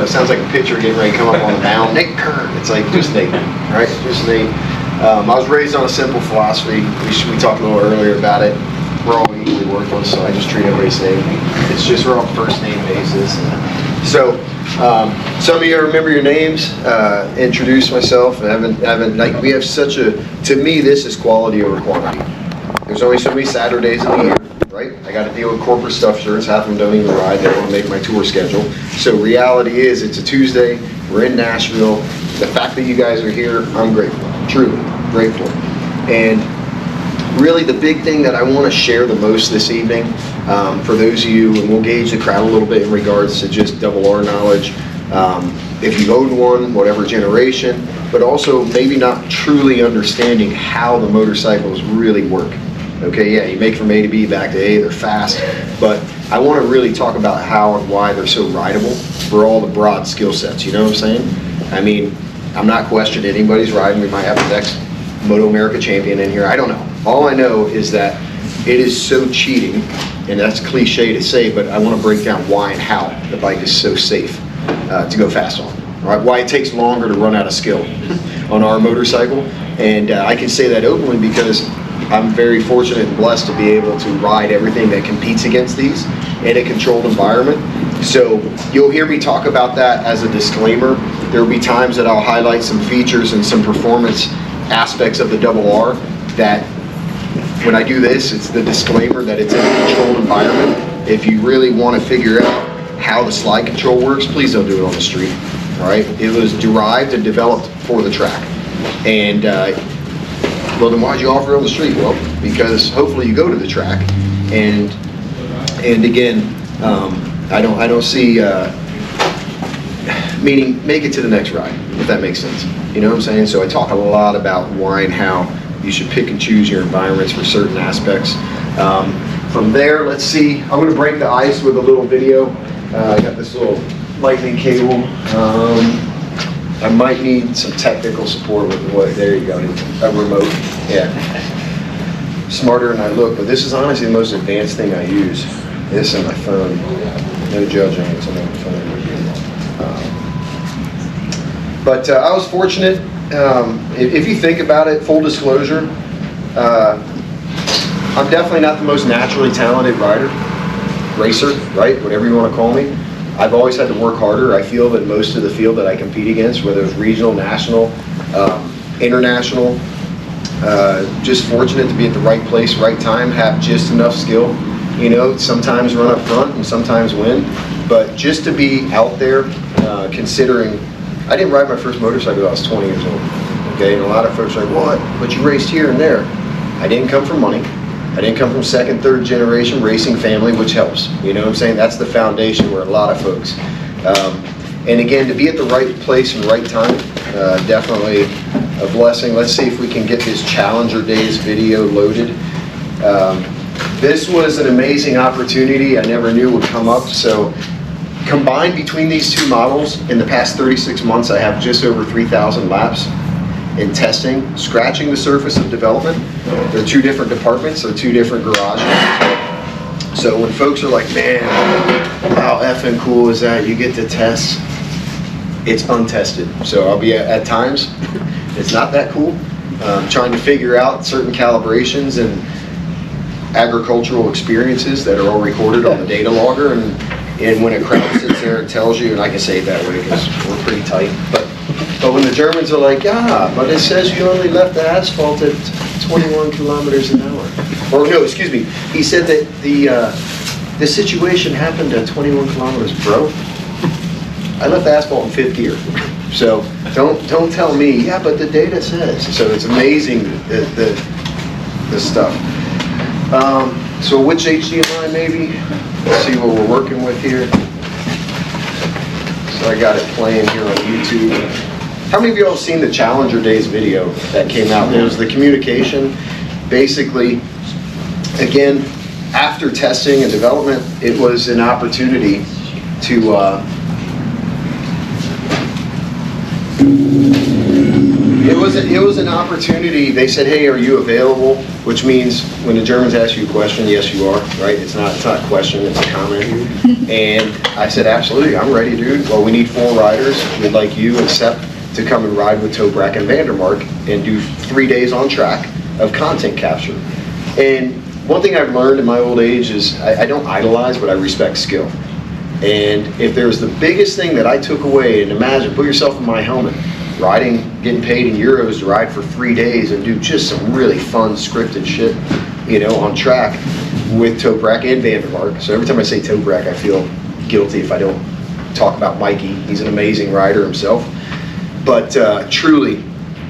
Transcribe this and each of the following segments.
know, it sounds like a pitcher getting ready to come up on the mound. Nate Kern. It's like just Nate, right? Just Nate. I was raised on a simple philosophy. We talked a little earlier about it. We're all equally worthless, so I just treat everybody the same. It's just we're on first name basis. So some of you remember your names. Introduce myself. I haven't like we have such a. To me, this is quality over quantity. There's only so many Saturdays in the year, right? I got to deal with corporate stuff shirts. Half of them don't even ride. They want to make my tour schedule. So reality is, it's a Tuesday. We're in Nashville. The fact that you guys are here, I'm grateful. Truly grateful. And really the big thing that I want to share the most this evening, for those of you, and we'll gauge the crowd a little bit in regards to just double R knowledge, if you've owned one, whatever generation, but also maybe not truly understanding how the motorcycles really work. Okay, yeah, you make from A to B back to A, they're fast, but I want to really talk about how and why they're so rideable for all the broad skill sets, you know what I'm saying? I mean, I'm not questioning anybody's riding. We might have the next Moto America champion in here, I don't know. All I know is that it is so cheating, and that's cliche to say, but I want to break down why and how the bike is so safe to go fast on. All right, why it takes longer to run out of skill on our motorcycle, and I can say that openly because I'm very fortunate and blessed to be able to ride everything that competes against these in a controlled environment. So you'll hear me talk about that as a disclaimer. There will be times that I'll highlight some features and some performance aspects of the double R that when I do this, it's the disclaimer that it's in a controlled environment. If you really want to figure out how the slide control works, please don't do it on the street. All right? It was derived and developed for the track. And well, then why'd you offer it on the street? Well, because hopefully you go to the track, and again, I don't see meaning make it to the next ride, if that makes sense. You know what I'm saying? So I talk a lot about why and how you should pick and choose your environments for certain aspects. From there, let's see. I'm going to break the ice with a little video. I got this little lightning cable. I might need some technical support with what. There you go. A remote. Yeah. Smarter than I look, but this is honestly the most advanced thing I use. This and my phone. No judging. It's on my phone. But I was fortunate. If you think about it, full disclosure, I'm definitely not the most naturally talented rider, racer, right? Whatever you want to call me. I've always had to work harder. I feel that most of the field that I compete against, whether it's regional, national, international, just fortunate to be at the right place, right time, have just enough skill. You know, sometimes run up front and sometimes win. But just to be out there, considering, I didn't ride my first motorcycle until I was 20 years old. Okay, and a lot of folks are like, what? But you raced here and there. I didn't come from money. I didn't come from second, third generation racing family, which helps. You know what I'm saying? That's the foundation where a lot of folks. And again, to be at the right place and right time, definitely a blessing. Let's see if we can get this Challenger Days video loaded. This was an amazing opportunity I never knew would come up. So combined between these two models, in the past 36 months, I have just over 3,000 laps in testing, scratching the surface of development. They're two different departments, so two different garages. So when folks are like, man, how effing cool is that? You get to test. It's untested. So I'll be at times, it's not that cool. Trying to figure out certain calibrations and agricultural experiences that are all recorded on the data logger. And when a crowd sits there and tells you, and I can say it that way because we're pretty tight, but when the Germans are like, yeah, but it says you only left the asphalt at 21 kilometers an hour. Or no, excuse me, he said that the situation happened at 21 kilometers, bro. I left the asphalt in fifth gear. So don't tell me, yeah, but the data says. So it's amazing the stuff. So which HDMI maybe? Let's see what we're working with here. So I got it playing here on YouTube. How many of you all have seen the Challenger Days video that came out? It was the communication. Basically, again, after testing and development, it was an opportunity to It was an opportunity. They said, "Hey, are you available?" Which means when the Germans ask you a question, yes, you are. Right? It's not a question. It's a comment. And I said, "Absolutely, I'm ready, dude. Well, we need 4 riders. We'd like you accept to come and ride with Toprak and Vandermark and do 3 days on track of content capture." And one thing I've learned in my old age is I don't idolize, but I respect skill. And if there's the biggest thing that I took away, and imagine, put yourself in my helmet, riding, getting paid in euros to ride for 3 days and do just some really fun scripted shit, on track with Toprak and Vandermark. So every time I say Toprak, I feel guilty if I don't talk about Mikey. He's an amazing rider himself. But truly,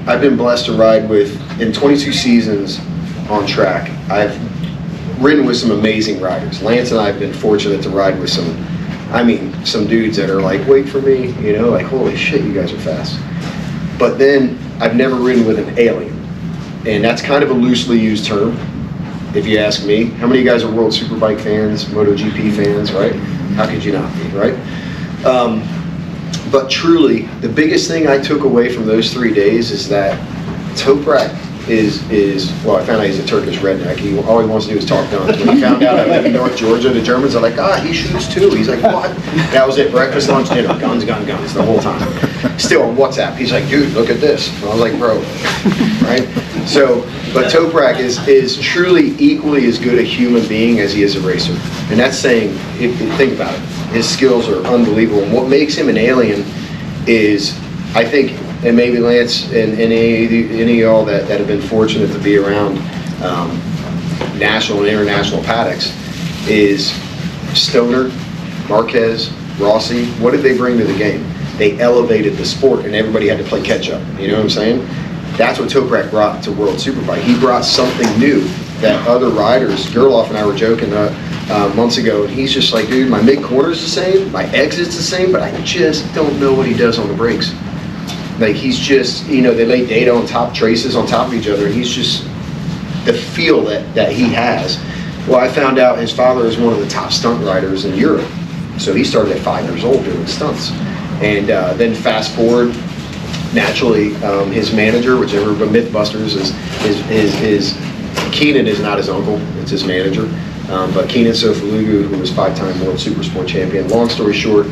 I've been blessed to ride with, in 22 seasons on track, I've ridden with some amazing riders. Lance and I have been fortunate to ride with some dudes that are like, wait for me, like, holy shit, you guys are fast. But then I've never ridden with an alien. And that's kind of a loosely used term, if you ask me. How many of you guys are World Superbike fans, MotoGP fans, right? How could you not be, right? But truly, the biggest thing I took away from those 3 days is that Toprak well, I found out he's a Turkish redneck. All he wants to do is talk guns. When he found out I live in North Georgia, the Germans are like, he shoots too. He's like, what? That was it, breakfast, lunch, dinner, guns, the whole time. Still on WhatsApp, he's like, dude, look at this. And I was like, bro, right? So, but Toprak is truly equally as good a human being as he is a racer. And that's saying, think about it, his skills are unbelievable. And what makes him an alien is, I think, and maybe Lance and any of y'all that have been fortunate to be around national and international paddocks, is Stoner, Marquez, Rossi. What did they bring to the game? They elevated the sport, and everybody had to play catch up. You know what I'm saying? That's what Toprak brought to World Superbike. He brought something new that other riders, Gerloff and I were joking months ago, and he's just like, dude, my mid-corner's the same, my exit's the same, but I just don't know what he does on the brakes. Like, he's just, they lay data on top, traces on top of each other, and he's just, the feel that he has. Well, I found out his father is one of the top stunt riders in Europe. So he started at 5 years old doing stunts. And then fast forward, naturally, his manager, whichever, but Mythbusters is Keenan is not his uncle, it's his manager. But Keenan Sofalugu, who was 5-time World Supersport champion. Long story short,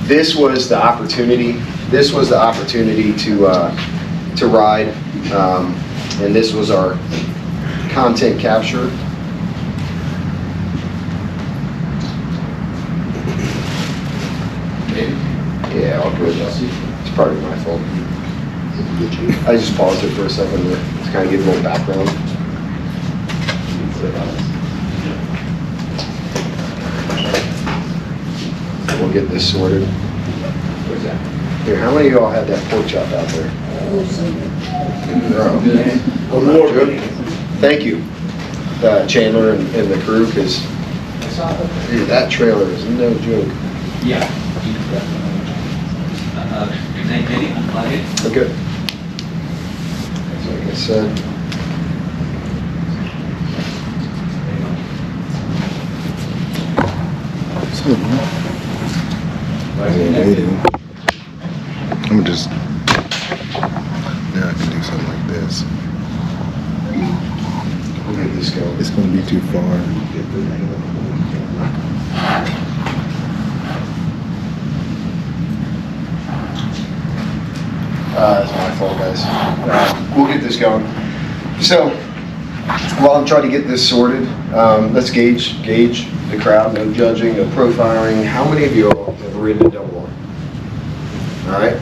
this was the opportunity to ride, and this was our content capture. Yeah, all good. It's probably my fault. I just paused it for a second to kind of give a little background. We'll get this sorted. Where's that? Here, how many of y'all had that pork chop out there? Thank you, Chandler and the crew, because that trailer is no joke. Yeah. Okay. So like I said. I'm gonna just, now I can do something like this. We'll get this going. It's gonna be too far. It's my fault, guys. We'll get this going. So, while I'm trying to get this sorted, let's gauge the crowd. No judging, no profiling. How many of you all have ridden a double R? All right.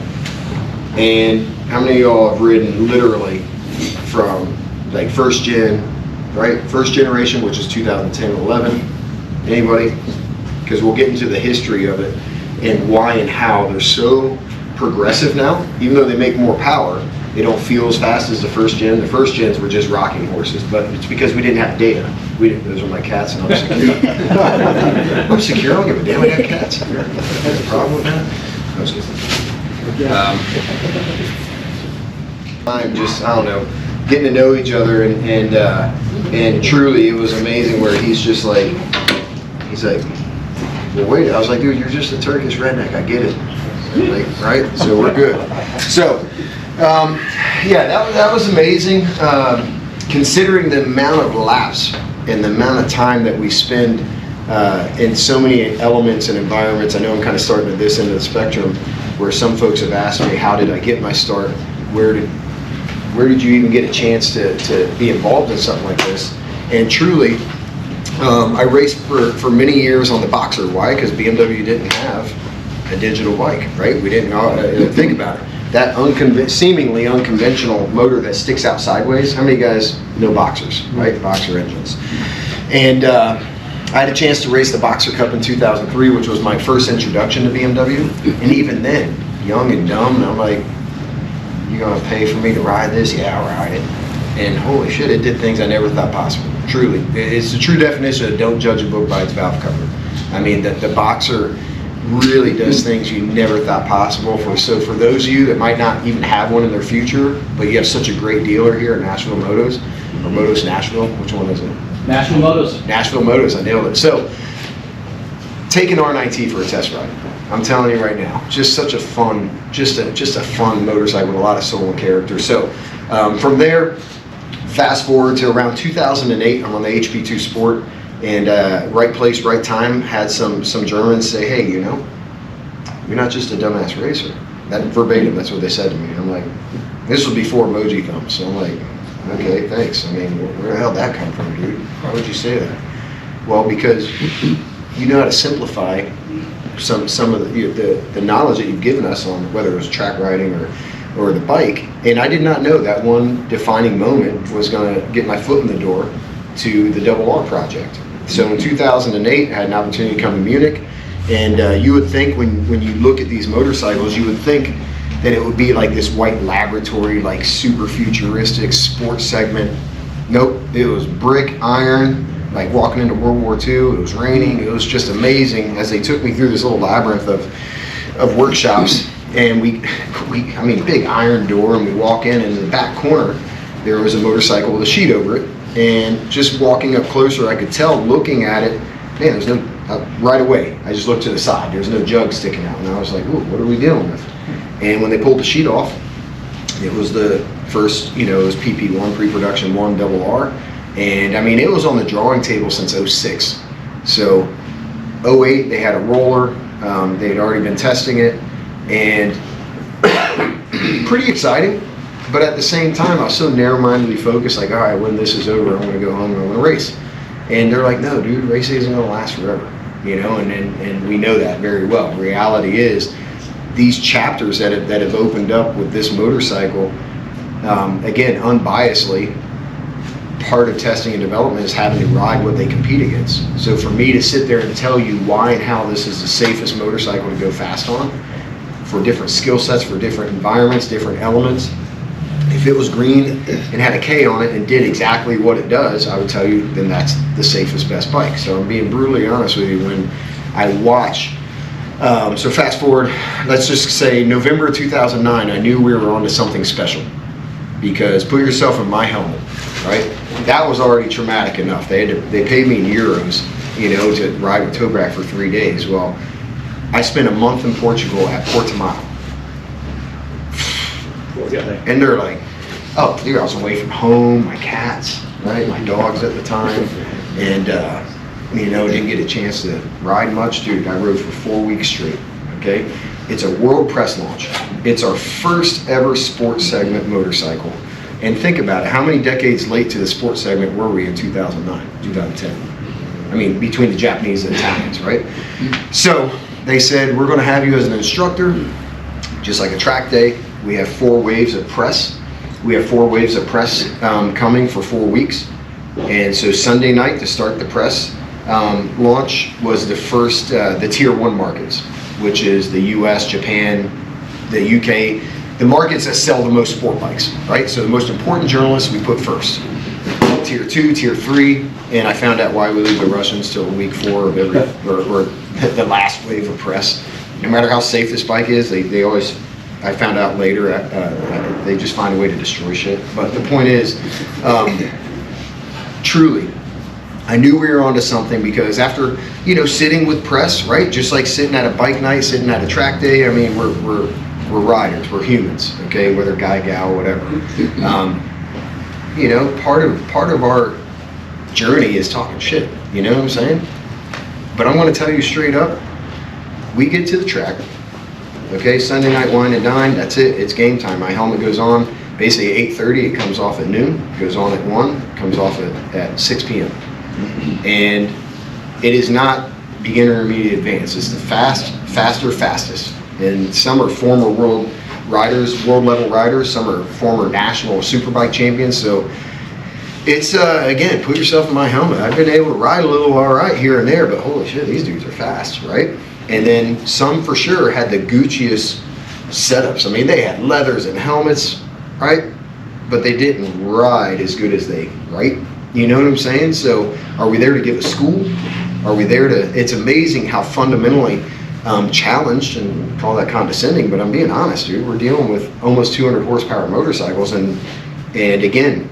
And how many of y'all have ridden literally from like first gen, right? First generation, which is 2010 and 11. Anybody? Because we'll get into the history of it and why and how they're so progressive now. Even though they make more power, they don't feel as fast as the first gen. The first gens were just rocking horses, but it's because we didn't have data. Those are my cats, and I'm secure. I'm secure. I don't give a damn. I got cats. Has a problem with that? I was just, I'm just, I don't know, getting to know each other, and truly, it was amazing. Where he's like, well, wait. I was like, dude, you're just a Turkish redneck. I get it. Like, right? So we're good. So, Yeah, that was amazing. Considering the amount of laps and the amount of time that we spend in so many elements and environments. I know I'm kind of starting at this end of the spectrum, where some folks have asked me, how did I get my start? Where did you even get a chance to be involved in something like this? And truly, I raced for many years on the Boxer. Why? Because BMW didn't have a digital bike, right? We didn't think about it. That seemingly unconventional motor that sticks out sideways. How many guys know Boxers, right? Boxer engines. And I had a chance to race the Boxer Cup in 2003, which was my first introduction to BMW. And even then, young and dumb, and I'm like, you gonna pay for me to ride this? Yeah, I'll ride it. And holy shit, it did things I never thought possible. Truly, it's the true definition of don't judge a book by its valve cover. I mean, the Boxer really does things you never thought possible. So for those of you that might not even have one in their future, but you have such a great dealer here at Nashville Motos, or Motos Nashville, which one is it? Nashville Motos. Nashville Motos, I nailed it. So, take an R9T for a test ride. I'm telling you right now, just such a fun, just a fun motorcycle with a lot of soul and character. So, from there, fast forward to around 2008, I'm on the HP2 Sport, and right place, right time, had some Germans say, hey, you know, you're not just a dumbass racer. That verbatim, that's what they said to me. I'm like, this was before emoji thumbs, so I'm like, okay, thanks. I mean, where the hell did that come from, dude? Why would you say that? Well, because you know how to simplify some of the knowledge that you've given us on whether it was track riding or the bike. And I did not know that one defining moment was going to get my foot in the door to the 1000rr project. So in 2008, I had an opportunity to come to Munich, and you would think when you look at these motorcycles, you would think that it would be like this white laboratory, like super futuristic sports segment. Nope, it was brick, iron, like walking into World War II. It was raining. It was just amazing as they took me through this little labyrinth of workshops. And I mean, big iron door, and we walk in the back corner, there was a motorcycle with a sheet over it. And just walking up closer, I could tell, looking at it, man, there's no, right away, I just looked to the side. There's no jug sticking out. And I was like, ooh, what are we dealing with? And when they pulled the sheet off, it was the first, it was PP1, pre-production 1 1000rr. And I mean, it was on the drawing table since 06. So 08, they had a roller. They had already been testing it. And pretty exciting. But at the same time, I was so narrow-mindedly focused, like, all right, when this is over, I'm going to go home and I'm going to race. And they're like, no, dude, racing isn't going to last forever. And we know that very well. Reality is, these chapters that have opened up with this motorcycle, again, unbiasedly, part of testing and development is having to ride what they compete against. So for me to sit there and tell you why and how this is the safest motorcycle to go fast on, for different skill sets, for different environments, different elements, if it was green and had a K on it and did exactly what it does, I would tell you then that's the safest, best bike. So I'm being brutally honest with you when I watch. So fast forward, let's just say November 2009, I knew we were onto something special, because put yourself in my helmet, right? That was already traumatic enough. They paid me in euros, to ride with Tobrak for 3 days. Well, I spent a month in Portugal at Portimao. And they're like, oh, dude, I was away from home, my cats, right? My dogs at the time. And, didn't get a chance to ride much, dude. I rode for 4 weeks straight, okay? It's a world press launch. It's our first ever sports segment motorcycle. And think about it, how many decades late to the sports segment were we in 2009, 2010? I mean, between the Japanese and Italians, right? So they said, we're gonna have you as an instructor, just like a track day. We have 4 waves of press. We have 4 waves of press coming for 4 weeks. And so Sunday night to start the press launch was the first, the tier 1 markets, which is the US, Japan, the UK, the markets that sell the most sport bikes, right? So the most important journalists we put first. Tier 2, tier 3, and I found out why we leave the Russians till week 4 of every, or the last wave of press. No matter how safe this bike is, they always, I found out later, they just find a way to destroy shit. But the point is, truly, I knew we were onto something, because after, sitting with press, right? Just like sitting at a bike night, sitting at a track day, I mean, we're We're riders, we're humans, okay, whether guy, gal, whatever. You know, part of our journey is talking shit, you know what I'm saying? But I'm gonna tell you straight up, we get to the track, okay, Sunday night wine and dine, that's it, it's game time. My helmet goes on basically at 8:30, it comes off at noon, goes on at 1, comes off at 6 p.m. And it is not beginner, intermediate, advanced, it's the faster, fastest. And some are former world riders, world level riders, some are former national superbike champions, so it's, again, put yourself in my helmet. I've been able to ride a little all right here and there, but holy shit, these dudes are fast, right? And then some for sure had the Gucciest setups. I mean, they had leathers and helmets, right? But they didn't ride as good as they, right? You know what I'm saying? So are we there to give a school? Are we there to, it's amazing how fundamentally challenged, and call that condescending, but I'm being honest, dude. We're dealing with almost 200 horsepower motorcycles, and again,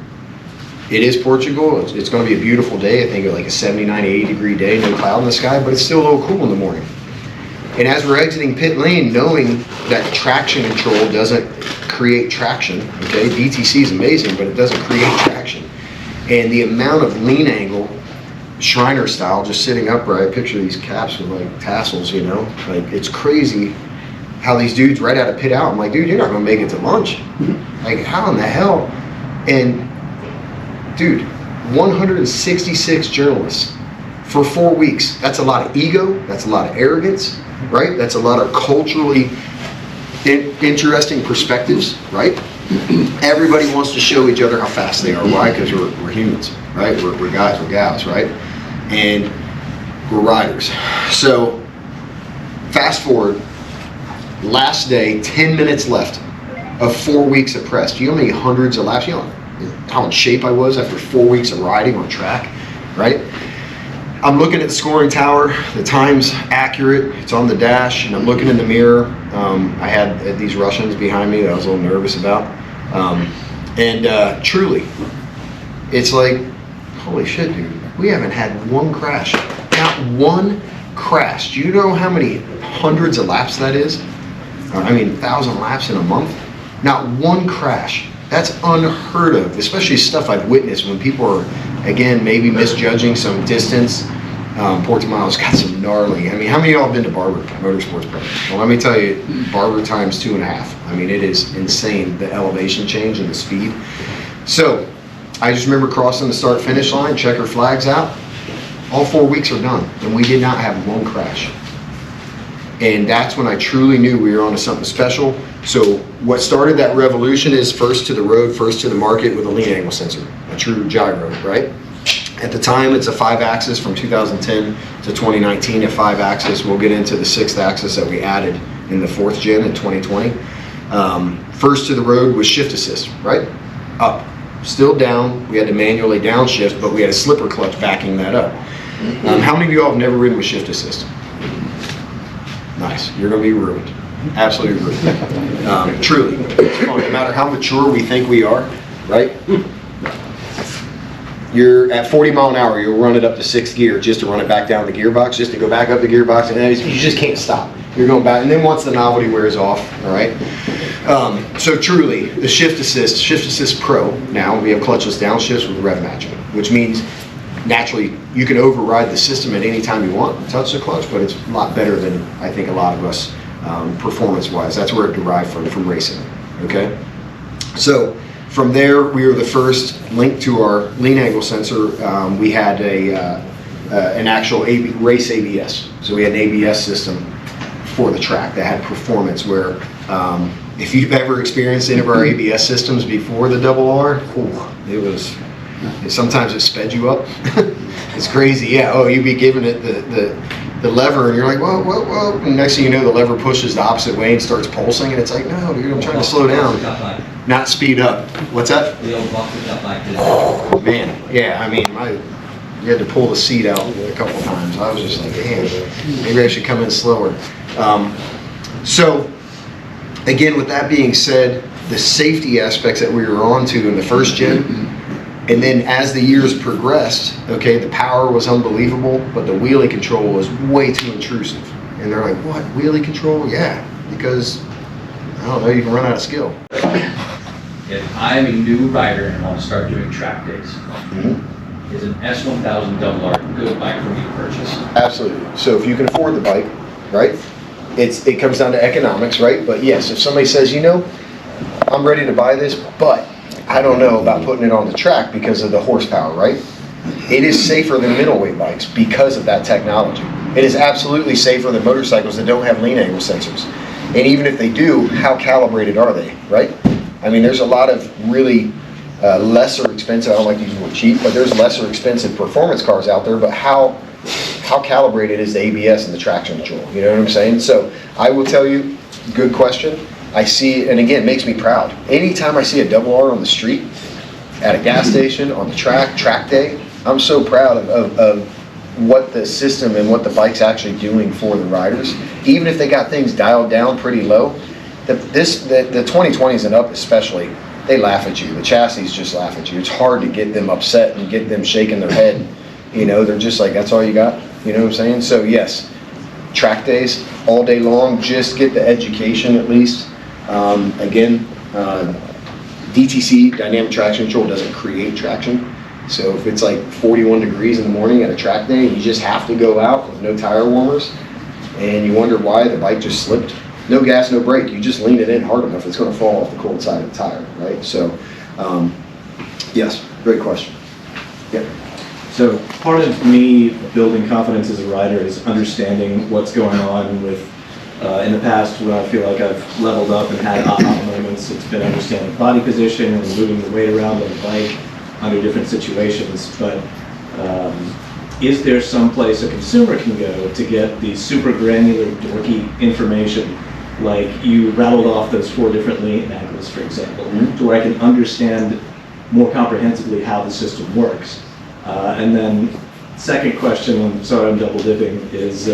it is Portugal. It's going to be a beautiful day. I think like a 79, 80 degree day, no cloud in the sky, but it's still a little cool in the morning. And as we're exiting pit lane, knowing that traction control doesn't create traction, okay? DTC is amazing, but it doesn't create traction. And the amount of lean angle, Shriner style, just sitting upright, picture these caps with like tassels, you know? Like, it's crazy how these dudes right out of pit out, I'm like, dude, you're not gonna make it to lunch. Like, how in the hell? And dude, 166 journalists for 4 weeks. That's a lot of ego, that's a lot of arrogance, right? That's a lot of culturally interesting perspectives, right? Everybody wants to show each other how fast they are. Why? Because we're humans, right? We're guys, we're gals, right? And we're riders. So fast forward, last day, 10 minutes left of 4 weeks of press. Do you know how many hundreds of laps? You know how in shape I was after 4 weeks of riding on track, right? I'm looking at the scoring tower, the time's accurate, it's on the dash, and I'm looking in the mirror. I had these Russians behind me that I was a little nervous about. Truly, it's like, holy shit, dude, we haven't had one crash. Not one crash. Do you know how many hundreds of laps that is? I mean, 1,000 laps in a month? Not one crash. That's unheard of, especially stuff I've witnessed when people are, again, maybe misjudging some distance. Portimao's got some gnarly. I mean, how many of y'all have been to Barber Motorsports Park? Well, let me tell you, Barber times 2.5. I mean, it is insane, the elevation change and the speed. So, I just remember crossing the start-finish line, checker flags out. All 4 weeks are done, and we did not have one crash. And that's when I truly knew we were onto something special. So what started that revolution is first to the road, first to the market with a lean angle sensor, a true gyro, right? At the time, it's a 5-axis from 2010 to 2019, a 5-axis. We'll get into the 6th axis that we added in the 4th gen in 2020. First to the road was shift assist, right? Up, still down. We had to manually downshift, but we had a slipper clutch backing that up. How many of you all have never ridden with shift assist? Nice, you're gonna be ruined. Absolutely ruined. Truly, it's fun. No matter how mature we think we are, right? You're at 40 mile an hour, you'll run it up to 6th gear just to run it back down the gearbox, just to go back up the gearbox, and you just can't stop. You're going back, and then once the novelty wears off, all right? So truly, the Shift Assist Pro, now we have clutchless downshifts with rev matching, which means naturally you can override the system at any time you want, touch the clutch, but it's a lot better than I think a lot of us performance-wise. That's where it derived from racing, okay? So from there, we were the first link to our lean angle sensor. We had an actual race ABS. So we had an ABS system for the track that had performance where if you've ever experienced any of our ABS systems before the double R, it was, sometimes it sped you up. It's crazy, yeah. Oh, you'd be giving it the lever and you're like, whoa, whoa, whoa. And next thing you know, the lever pushes the opposite way and starts pulsing, and it's like, no, dude, I'm trying to slow down, not speed up. What's that? The old box was up like this. Oh, man, yeah, I mean, you had to pull the seat out a couple times. I was just like, man, maybe I should come in slower. So, again, with that being said, the safety aspects that we were on to in the first gen, and then as the years progressed, okay, the power was unbelievable, but the wheelie control was way too intrusive. And they're like, what, wheelie control? Yeah, because I don't know, you can run out of skill. If I'm a new rider and want to start doing track days, is an S1000 double R a good bike for me to purchase? Absolutely. So if you can afford the bike, right? It comes down to economics, right? But yes, if somebody says, you know, I'm ready to buy this, but I don't know about putting it on the track because of the horsepower, right? It is safer than middleweight bikes because of that technology. It is absolutely safer than motorcycles that don't have lean angle sensors. And even if they do, how calibrated are they, right? I mean, there's a lot of really lesser expensive, I don't like to use the word cheap, but there's lesser expensive performance cars out there, but how calibrated is the ABS and the traction control? You know what I'm saying? So I will tell you, good question. I see, and again, it makes me proud. Anytime I see a double R on the street, at a gas station, on the track day, I'm so proud of what the system and what the bike's actually doing for the riders. Even if they got things dialed down pretty low, the 2020s and up especially, they laugh at you. The chassis just laugh at you. It's hard to get them upset and get them shaking their head. You know, they're just like, that's all you got? You know what I'm saying? So yes, track days all day long, just get the education at least. Again, DTC, dynamic traction control, doesn't create traction. So if it's like 41 degrees in the morning at a track day, you just have to go out with no tire warmers, and you wonder why the bike just slipped. No gas, no brake. You just lean it in hard enough, it's going to fall off the cold side of the tire, right? So, yes, great question. Yeah. So part of me building confidence as a rider is understanding what's going on with, in the past when I feel like I've leveled up and had aha moments, it's been understanding body position and moving the weight around on the bike under different situations. But is there some place a consumer can go to get the super granular, dorky information, like you rattled off those 4 different lean angles, for example, to where I can understand more comprehensively how the system works? And then second question, I'm sorry I'm double dipping, is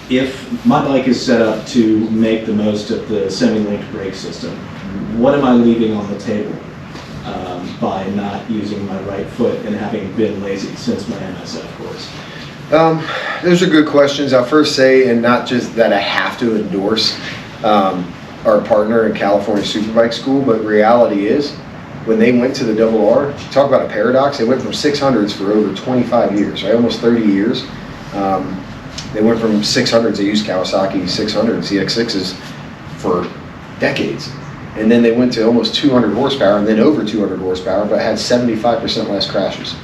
if my bike is set up to make the most of the semi-linked brake system, what am I leaving on the table by not using my right foot and having been lazy since my MSF course? Those are good questions. I'll first say, and not just that I have to endorse our partner in California Superbike School, but reality is, when they went to the double R, talk about a paradox, they went from 600s for over 25 years, right? Almost 30 years. They went from 600s, they used Kawasaki 600 CX6s for decades. And then they went to almost 200 horsepower and then over 200 horsepower, but had 75% less crashes.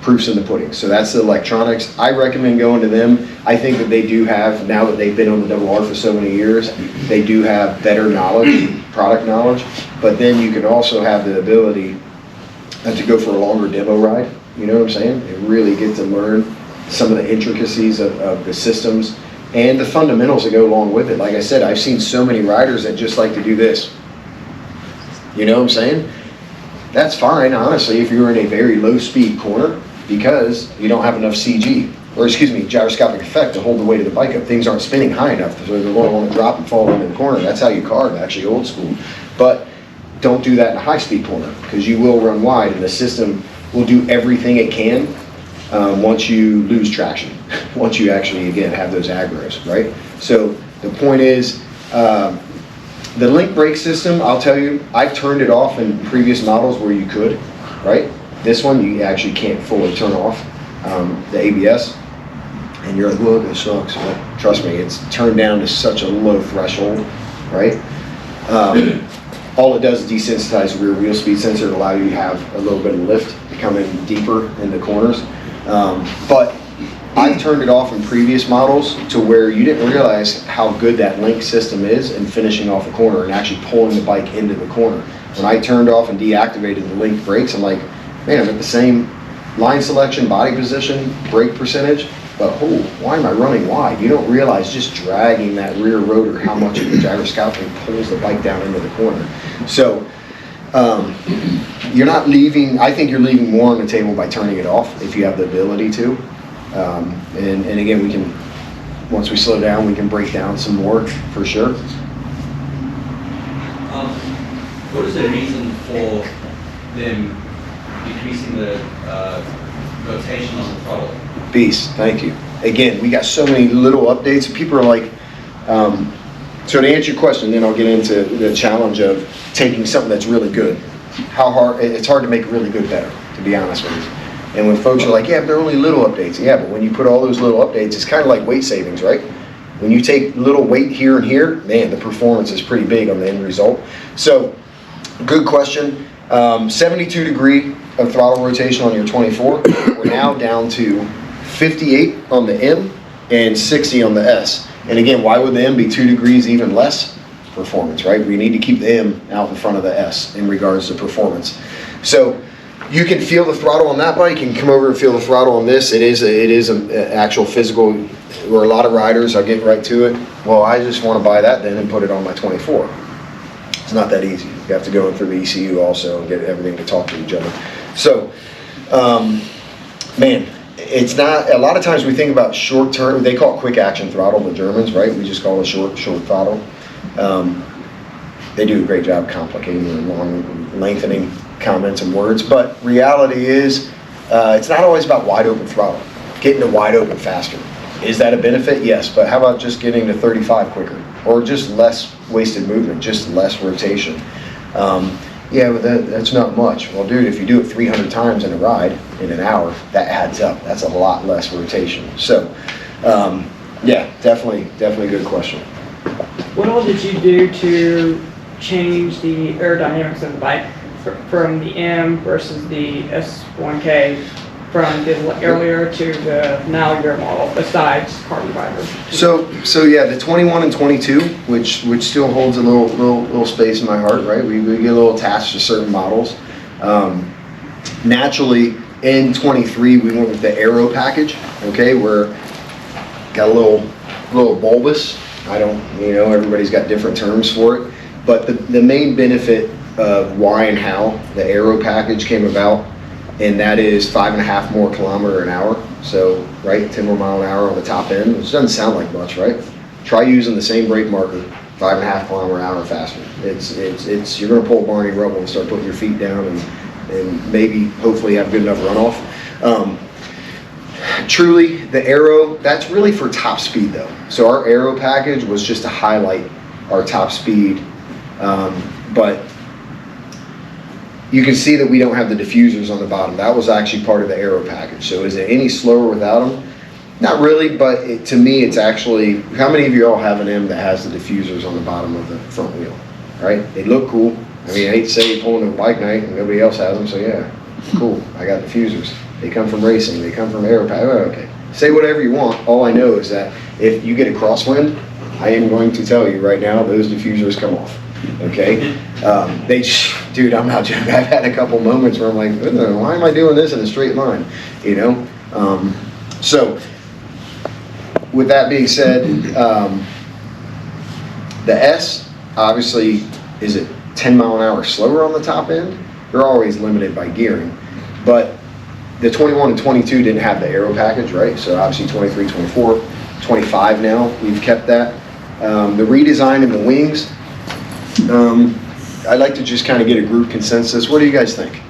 Proofs in the pudding. So that's the electronics. I recommend going to them. I think that they do have, now that they've been on the double R for so many years, they do have better knowledge, product knowledge, but then you can also have the ability to go for a longer demo ride. You know what I'm saying? And really get to learn some of the intricacies of the systems and the fundamentals that go along with it. Like I said, I've seen so many riders that just like to do this. You know what I'm saying? That's fine, honestly, if you're in a very low speed corner because you don't have enough CG, or excuse me, gyroscopic effect to hold the weight of the bike up. Things aren't spinning high enough, so they're going to want to drop and fall into the corner. That's how you carve, actually, old school. But don't do that in a high speed corner because you will run wide and the system will do everything it can once you lose traction, once you actually, again, have those aggros, right? So the point is, the link brake system, I'll tell you, I've turned it off in previous models where you could, right? This one, you actually can't fully turn off the ABS. And you're like, well, this sucks. But trust me, it's turned down to such a low threshold, right? All it does is desensitize the rear wheel speed sensor to allow you to have a little bit of lift to come in deeper in the corners. But I've turned it off in previous models to where you didn't realize how good that link system is in finishing off a corner and actually pulling the bike into the corner. When I turned off and deactivated the linked brakes, I'm like, man, I'm at the same line selection, body position, brake percentage, but oh, why am I running wide? You don't realize just dragging that rear rotor, how much of the gyroscopic pulls the bike down into the corner. So you're not leaving, I think you're leaving more on the table by turning it off if you have the ability to. And again, we can, once we slow down, we can break down some more for sure. What is the reason for them decreasing the rotation on the throttle? Beast, thank you. Again, we got so many little updates. People are like, So to answer your question, then I'll get into the challenge of taking something that's really good. How hard, it's hard to make really good better, to be honest with you. And when folks are like, yeah, but they're only little updates. Yeah, but when you put all those little updates, it's kind of like weight savings, right? When you take little weight here and here, man, the performance is pretty big on the end result. So, good question. 72 degree of throttle rotation on your 24. We're now down to 58 on the M and 60 on the S. And again, why would the M be 2 degrees even less? Performance, right? We need to keep the M out in front of the S in regards to performance. So you can feel the throttle on that bike. You can come over and feel the throttle on this. It is an actual physical, where a lot of riders, I'll get right to it. Well, I just want to buy that then and put it on my 24. It's not that easy. You have to go in through the ECU also and get everything to talk to each other. So, man, it's not, a lot of times we think about short term, they call it quick action throttle, the Germans, right? We just call it short throttle. They do a great job complicating and long, lengthening comments and words, but reality is, it's not always about wide open throttle, getting to wide open faster. Is that a benefit? Yes, but how about just getting to 35 quicker? Or just less wasted movement, just less rotation? Yeah, but that's not much. Well, dude, if you do it 300 times in a ride in an hour, that adds up. That's a lot less rotation. So, yeah, definitely a good question. What all did you do to change the aerodynamics of the bike from the M versus the S1K from the earlier to the now your model, besides carbon fiber? So yeah, the 21 and 22, which still holds a little space in my heart, right? We get a little attached to certain models. Naturally, in 23, we went with the Aero package. Okay, we're got a little bulbous. Everybody's got different terms for it, but the main benefit of why and how the Aero package came about, and that is 5.5 more kilometer an hour. So, right, 10 more mile an hour on the top end, which doesn't sound like much, right? Try using the same brake marker, 5.5 kilometer an hour faster. It's you're gonna pull Barney Rubble and start putting your feet down and maybe, hopefully have good enough runoff. Truly, the Aero, that's really for top speed though. So our Aero package was just to highlight our top speed, but you can see that we don't have the diffusers on the bottom. That was actually part of the Aero package. So is it any slower without them? Not really, but to me it's actually, how many of you all have an M that has the diffusers on the bottom of the front wheel, right? They look cool. I mean, I hate to say you're pulling a bike night and nobody else has them, so yeah, cool, I got diffusers. They come from racing, they come from Aero package, okay. Say whatever you want. All I know is that if you get a crosswind, I am going to tell you right now, those diffusers come off. Okay, dude, I'm not joking. I've had a couple moments where I'm like, why am I doing this in a straight line? So with that being said, the S obviously is it 10 mile an hour slower on the top end. They're always limited by gearing, but the 21 and 22 didn't have the Aero package, right? So obviously 23, 24, 25 now, we've kept that. The redesign in the wings, I'd like to just kind of get a group consensus. What do you guys think?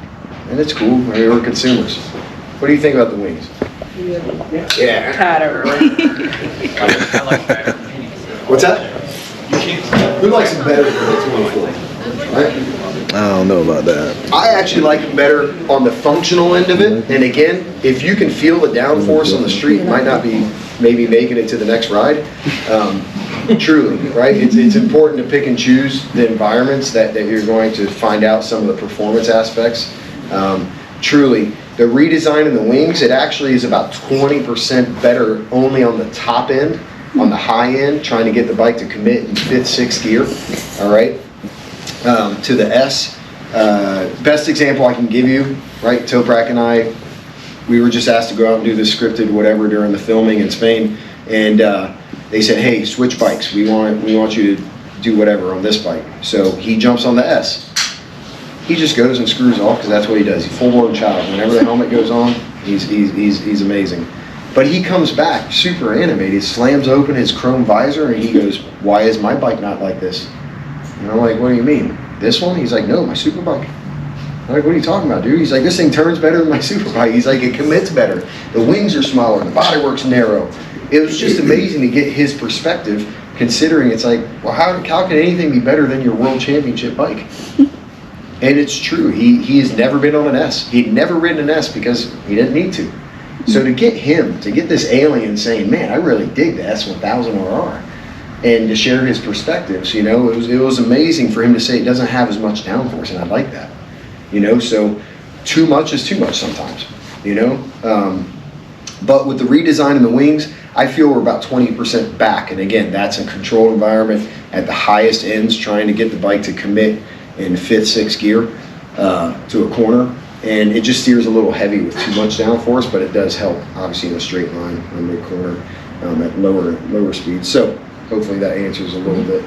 And it's cool, I mean, we're consumers. What do you think about the wings? Yeah. Tatter. I like better. What's that? Who likes them better than the 24? Right? I don't know about that. I actually like it better on the functional end of it. And again, if you can feel the downforce on the street, you might not be maybe making it to the next ride. Truly, right? It's important to pick and choose the environments that you're going to find out some of the performance aspects. Truly, the redesign in the wings, it actually is about 20% better only on the top end, on the high end, trying to get the bike to commit in 5th, 6th gear, all right? To the S. Best example I can give you, right? Toprak and I, we were just asked to go out and do this scripted whatever during the filming in Spain, and they said, hey, switch bikes. We want you to do whatever on this bike. So he jumps on the S. He just goes and screws off because that's what he does. He's full-blown child. Whenever the helmet goes on, he's amazing. But he comes back super animated, slams open his chrome visor, and he goes, why is my bike not like this? And I'm like, what do you mean? This one? He's like, no, my super bike. I'm like, what are you talking about, dude? He's like, this thing turns better than my super bike. He's like, it commits better. The wings are smaller, the bodywork's narrow. It was just amazing to get his perspective considering it's like, well, how can anything be better than your world championship bike? And it's true. He has never been on an S. He'd never ridden an S because he didn't need to. So to get this alien saying, man, I really dig the S1000rr, and to share his perspectives, you know, it was amazing for him to say it doesn't have as much downforce, and I like that. You know, so too much is too much sometimes, you know. But with the redesign of the wings, I feel we're about 20% back. And again, that's a controlled environment at the highest ends, trying to get the bike to commit in 5th, 6th gear to a corner. And it just steers a little heavy with too much downforce, but it does help, obviously, in a straight line on mid-corner at lower speeds. So hopefully that answers a little bit.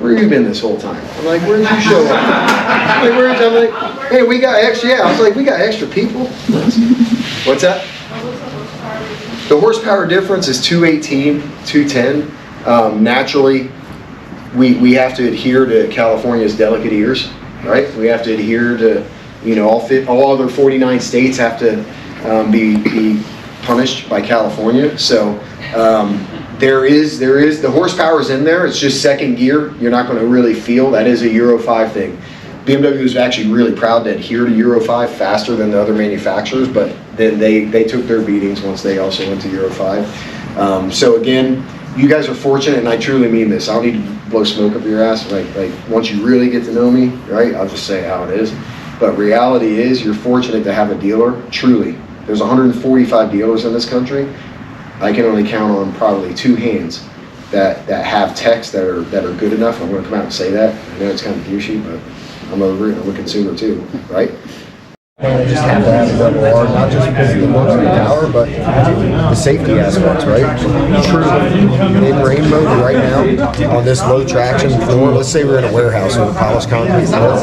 Where have you been this whole time? I'm like, where did you show up? I'm like, hey, we got extra. Yeah, I was like, we got extra people. What's that? The horsepower difference is 218, 210. Naturally, we have to adhere to California's delicate ears, right? We have to adhere to, you know, all other 49 states have to be punished by California. So there is the horsepower is in there. It's just second gear. You're not going to really feel that is a Euro 5 thing. BMW is actually really proud to adhere to Euro 5 faster than the other manufacturers, but then they took their beatings once they also went to Euro 5. So again, you guys are fortunate, and I truly mean this. I don't need to blow smoke up your ass. Like once you really get to know me, right, I'll just say how it is. But reality is you're fortunate to have a dealer, truly. There's 145 dealers in this country. I can only count on probably 2 hands that have techs that are good enough. I'm going to come out and say that. I know it's kind of douchey, but I'm over it. I'm a consumer too, right? And I just have to have a double R, not just because of the looks and the power, but the safety aspects, right? Truly, in rain mode right now, on this low traction floor, let's say we're in a warehouse with a polished concrete floor,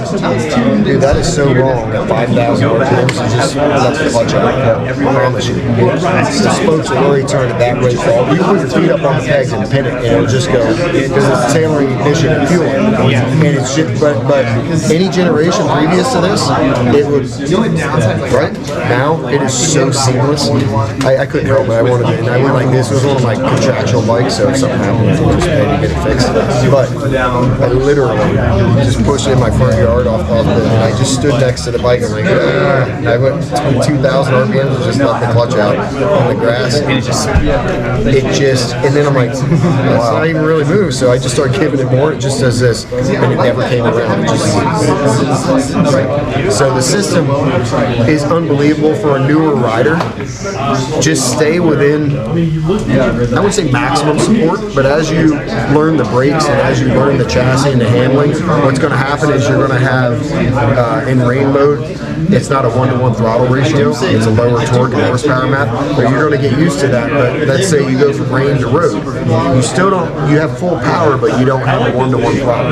dude, that is so wrong at 5,000 RPMs to just let the clutch out. I promise you. The spokes will already turn at that rate. You put your feet up on the pegs and pin it, and it'll just go, because it's tailoring ignition and fueling. And it's just, but any generation previous to this, it would, right now it is so seamless. I couldn't help it. I wanted it, and I went like this. It was one of my contractual bikes, so if something happened, I just pay to get it fixed. But I literally just pushed it in my front yard off the, and I just stood next to the bike. I'm like, and I went 2,000 RPMs and just let the clutch out on the grass. And it just, and then I'm like, it's not even really moved. So I just started giving it more. It just does this, and it never came around. It just, so the system is unbelievable for a newer rider. Just stay within, I wouldn't say maximum support, but as you learn the brakes and as you learn the chassis and the handling, what's going to happen is you're going to have, in rain mode, it's not a 1-to-1 throttle ratio, it's a lower torque and horsepower map, but you're going to get used to that. But let's say you go from rain to road, you still don't, you have full power, but you don't have a 1-to-1 throttle.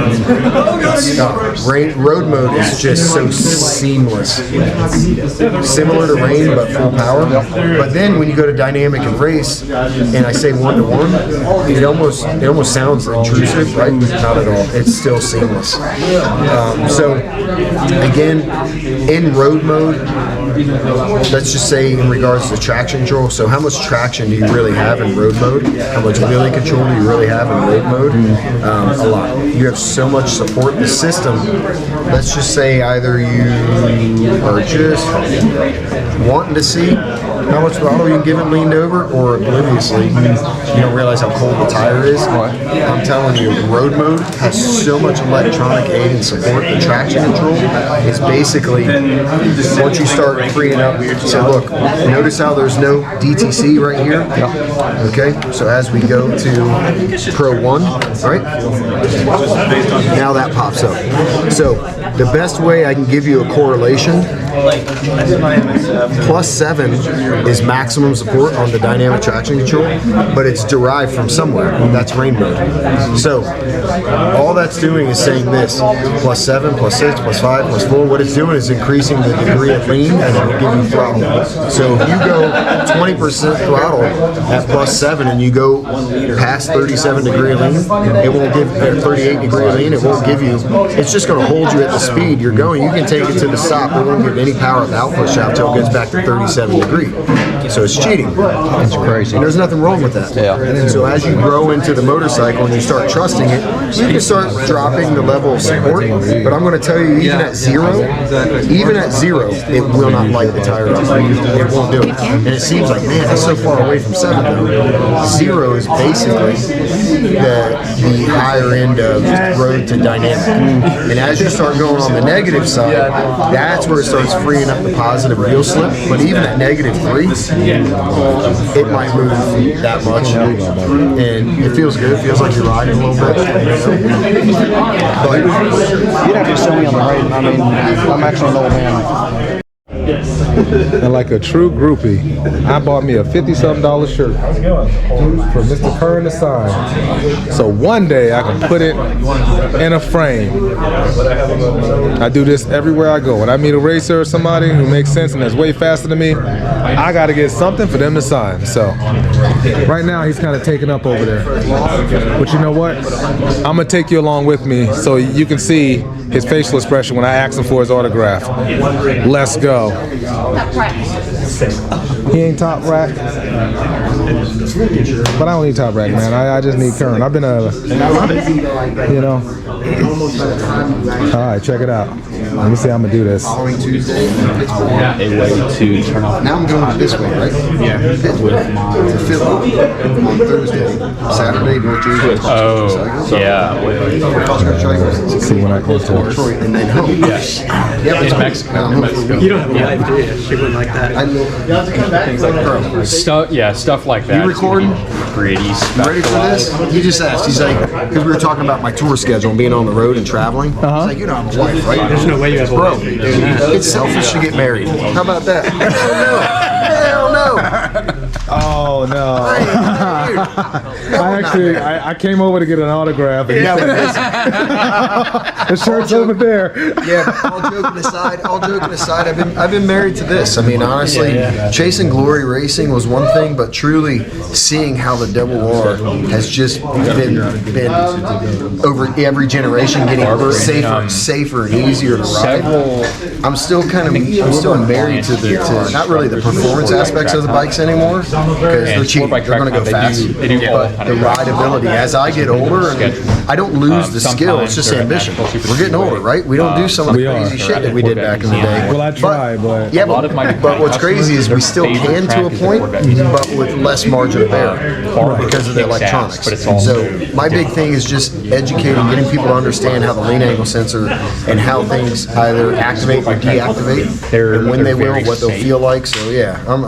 Road mode is just so seamless. Similar to rain, but full power. But then when you go to dynamic and race, and I say 1-to-1, it almost sounds intrusive, right? Not at all. It's still seamless. So again, in road mode, let's just say in regards to traction control. So how much traction do you really have in road mode? How much wheelie control do you really have in road mode? A lot. You have so much support. The system, let's just say either you are just wanting to see how much throttle you can give it leaned over, or obliviously, you don't realize how cold the tire is. I'm telling you, road mode has so much electronic aid and support. The traction control is basically, once you start freeing up, so look, notice how there's no DTC right here? Okay, so as we go to Pro 1, right? Now that pops up. So the best way I can give you a correlation, +7 is maximum support on the dynamic traction control, but it's derived from somewhere. That's rain mode. So all that's doing is saying this, +7, +6, +5, +4. What it's doing is increasing the degree of lean, and it will give you throttle. So if you go 20% throttle at +7 and you go past 37 degree lean, it won't give 38 degree lean. It won't give you. It's just going to hold you at the speed you're going, you can take it to the stop. It won't give any power of the output shaft until it gets back to 37 degrees. So it's cheating. That's crazy. And there's nothing wrong with that. Yeah. And so as you grow into the motorcycle and you start trusting it, you can start dropping the level of support. But I'm going to tell you, even at zero, it will not light the tire up. It won't do it. And it seems like, man, that's so far away from 7 though. 0 is basically the higher end of road to dynamic. And as you start going on the negative side, that's where it starts freeing up the positive wheel slip. But even at -3, it might move that much. And it feels good. It feels like you're riding a little bit. But You'd have to show me on the right. I mean, I'm actually an old man. And like a true groupie, I bought me a $50-something shirt for Mr. Kern to sign. So one day I can put it in a frame. I do this everywhere I go. When I meet a racer or somebody who makes sense and is way faster than me, I got to get something for them to sign. So right now he's kind of taken up over there. But you know what? I'm going to take you along with me so you can see his facial expression when I ask him for his autograph. Let's go. He ain't top rack. But I don't need top rack, man. I just need Kern. I've been you know. All right, check it out. Let me see how I'm gonna do this. Following Tuesday, A way to turn off. now I'm going this way, right? Yeah. To Philly on Thursday, Saturday, North Jersey. Oh, yeah. Let's see when I go to Detroit and then home. Yes. Yeah, In Mexico. You don't have a life, do you? She wouldn't like that. Things like Pearl. Stuff like that. You recording? Gritty, Ready for this? He just asked. He's like, because we were talking about my tour schedule and being on the road and traveling. He's like, you don't have a wife, right? There's no way you have a Bro, life doing that. it's selfish to get married. How about that? Hell no. Oh no! I came over to get an autograph. And the shirt's over there. Yeah, but all joking aside, I've been married to this. I mean, honestly, chasing glory racing was one thing, but truly seeing how the Double R has just been over every generation getting safer and easier to ride. I'm still married to not really the performance aspects of the bikes anymore, because they're cheap. They're going to go fast. But the rideability, as I get older, I don't lose the skill. It's just ambition. We're getting older, right? We don't do some of the crazy shit that we did back in the day. Well, I try, but yeah, but what's crazy is we still can to a point, but with less margin of error because of the electronics. So my big thing is just educating, getting people to understand how the lean angle sensor and how things either activate or deactivate, and when they will, what they'll feel like. So yeah, I'm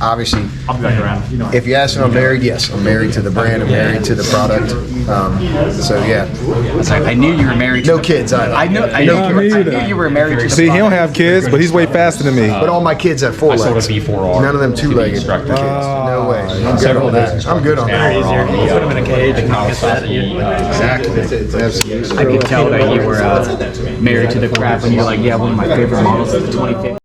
obviously, if you ask me if I'm married, yes, I'm married to the brand, I'm married to the product. So yeah. I knew you were married. No kids either. I knew you were married to the see, he don't have kids, but he's way faster than me. But all my kids have 4 legs. None of them 2-legged kids. No way. I'm good on that. I'm good on that. Put him in a cage and get that. Exactly. Absolutely. I could tell that you were married to the craft, and you're like, yeah, one of my favorite models is the 2050.